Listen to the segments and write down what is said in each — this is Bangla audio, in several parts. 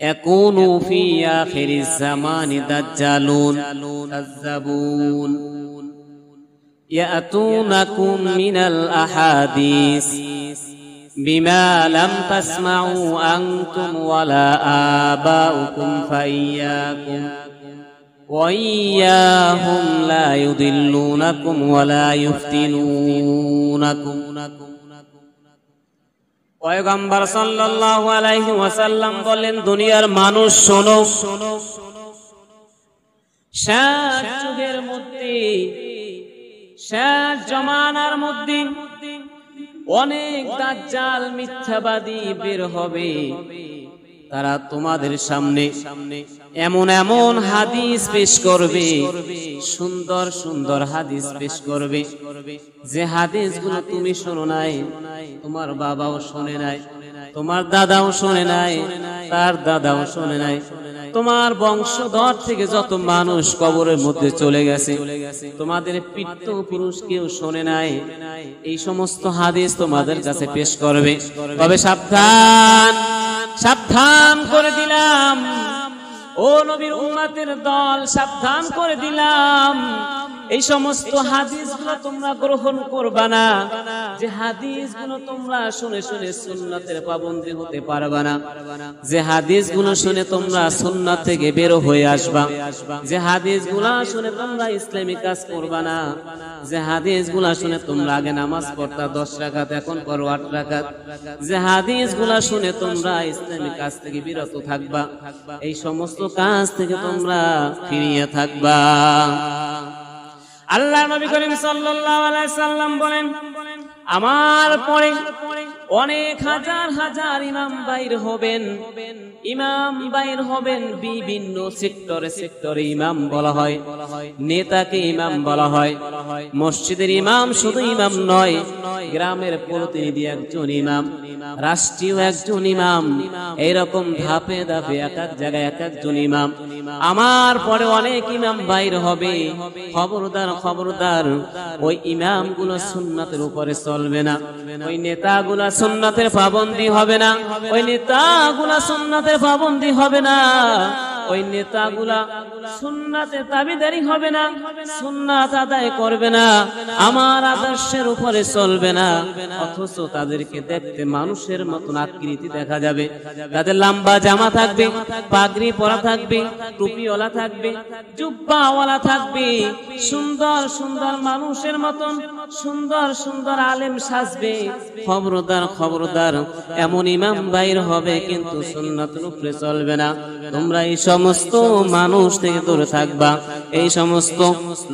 ইয়াকুনু ফি আখিরিজ জামানি দাজ্জালুন কাযযাবুন ইয়াতুনাকুম মিনাল আহাদিস বিমা লাম তাসমাউ আনতুম ওয়ালা আবাউকুম ফাইয়াকুম ওয়াইয়াহুম লা ইউদিল্লুনাকুম ওয়ালা ইফতিনুনাকুম। পয়গম্বর সাল্লাল্লাহু আলাইহি ওয়াসাল্লাম বলেন, দুনিয়ার মানুষ শোনো, শেষ যুগের মধ্যে, শেষ জমানার মধ্যে অনেক দাজ্জাল মিথ্যাবাদী বের হবে। তারা তোমাদের সামনে এমন এমন হাদিস পেশ করবে, সুন্দর সুন্দর হাদিস পেশ করবে, যে হাদিসগুলো তুমি শোনো নাই, তোমার বাবাও শোনে নাই, তোমার দাদাও শোনে নাই, তার দাদাও শোনে নাই, তোমার বংশধর থেকে যত মানুষ কবরের মধ্যে চলে গেছে, তোমাদের পিতৃপুরুষ কেউ শোনে নাই। এই সমস্ত হাদিস তোমাদের কাছে পেশ করবে। তবে সাবধান, সাবধান করে দিলাম ও নবীর উম্মতের দল, সাবধান করে দিলাম, এই সমস্ত হাদিসগুলো তোমরা গ্রহণ করবা না। যে হাদিসগুলো তোমরা শুনে শুনে সুন্নাতের পাবন্দী হতে পারবা না, যে হাদিসগুলো শুনে তোমরা সুন্নাত থেকে বের হয়ে আসবা, যে হাদিসগুলো শুনে তোমরা ইসলামিক কাজ করবা না, যে হাদিসগুলো শুনে তোমরা আগে নামাজ পড়তা 10 রাকাত, এখন পড়ো 8 রাকাত, যে হাদিসগুলো শুনে তোমরা ইসলামিক কাজ থেকে বিরত থাকবা, এই সমস্ত কাজ থেকে তোমরা ফিরিয়ে থাকবা। আল্লাহ নবী করিম সাল্লাল্লাহু আলাইহি সাল্লাম বলেন, আমার পরে অনেক হাজার হাজার ইমাম বাইর হবেন, ইমাম বাইর হবেন। বিভিন্ন সেক্টরে সেক্টরে ইমাম বলা হয়, নেতাকে ইমাম বলা হয়। মসজিদের ইমাম শুধু ইমাম নয়, গ্রামের প্রতিনিধি একজন ইমাম, রাষ্ট্রীয় একজন ইমাম, এইরকম ধাপে ধাপে এক এক জায়গায় এক একজন ইমাম। আমার পরে অনেক ইমাম বাইর হবে। খবরদার, খবরদার, ওই ইমামগুলো সুন্নাতের উপরে চলবে না, ওই নেতাগুলা সুন্নাতের পাবন্দী হবে না, ওই নেতাগুলা সুন্নাতের পাবন্দী হবে না, ওই নেতাগুলা সুন্নাতের দাবিদারি হবে না, সুন্নাত আদায় করবে না, আমার আদর্শের উপরে চলবে না। অথচ তাদেরকে দেখতে মানুষের মতন আকৃতি দেখা যাবে, তাদের লম্বা জামা থাকবে, পাগড়ি পরা থাকবে, টুপিওয়ালা থাকবে, জুব্বাওয়ালা থাকবে, সুন্দর সুন্দর মানুষের মতন সুন্দর সুন্দর আলেম সাজবে। খবরদার, খবরদার, এমন ইমাম বাইর হবে কিন্তু সুন্নাতের উপরে চলবে না। তোমরা এই সমস্ত মানুষ থেকে দূরে থাকবা, এই সমস্ত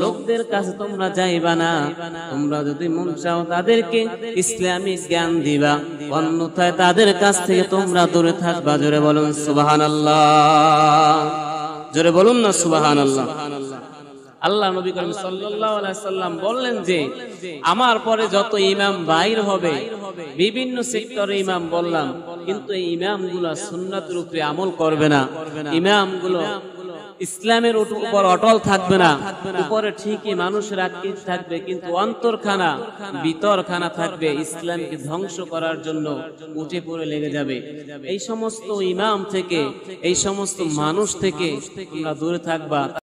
লোকদের কাছে তোমরা যাইবা না। তোমরা যদি মন চাও তাদেরকে ইসলামিক জ্ঞান দিবা, অন্যথায় তাদের কাছ থেকে তোমরা দূরে থাকবা। জোরে বলুন সুবহানাল্লাহ, জোরে বলুন না সুবহানাল্লাহ। আল্লাহ নবী করিম সাল্লাল্লাহু আলাইহি সাল্লাম বললেন যে আমার পরে যত ইমাম বাইর হবে, বিভিন্ন সেক্টরে ইমাম বললাম, কিন্তু এই ইমামগুলো সুন্নাতের উপরে আমল করবে না, ইমামগুলো ইসলামের উপর অটল থাকবে না। উপরে ঠিকই মানুষের আকৃতি থাকবে, কিন্তু অন্তরখানা ভিতরখানা থাকবে ইসলামকে ধ্বংস করার জন্য উঠে পড়ে লেগে যাবে। এই সমস্ত ইমাম থেকে, এই সমস্ত মানুষ থেকে তোমরা দূরে থাকবা।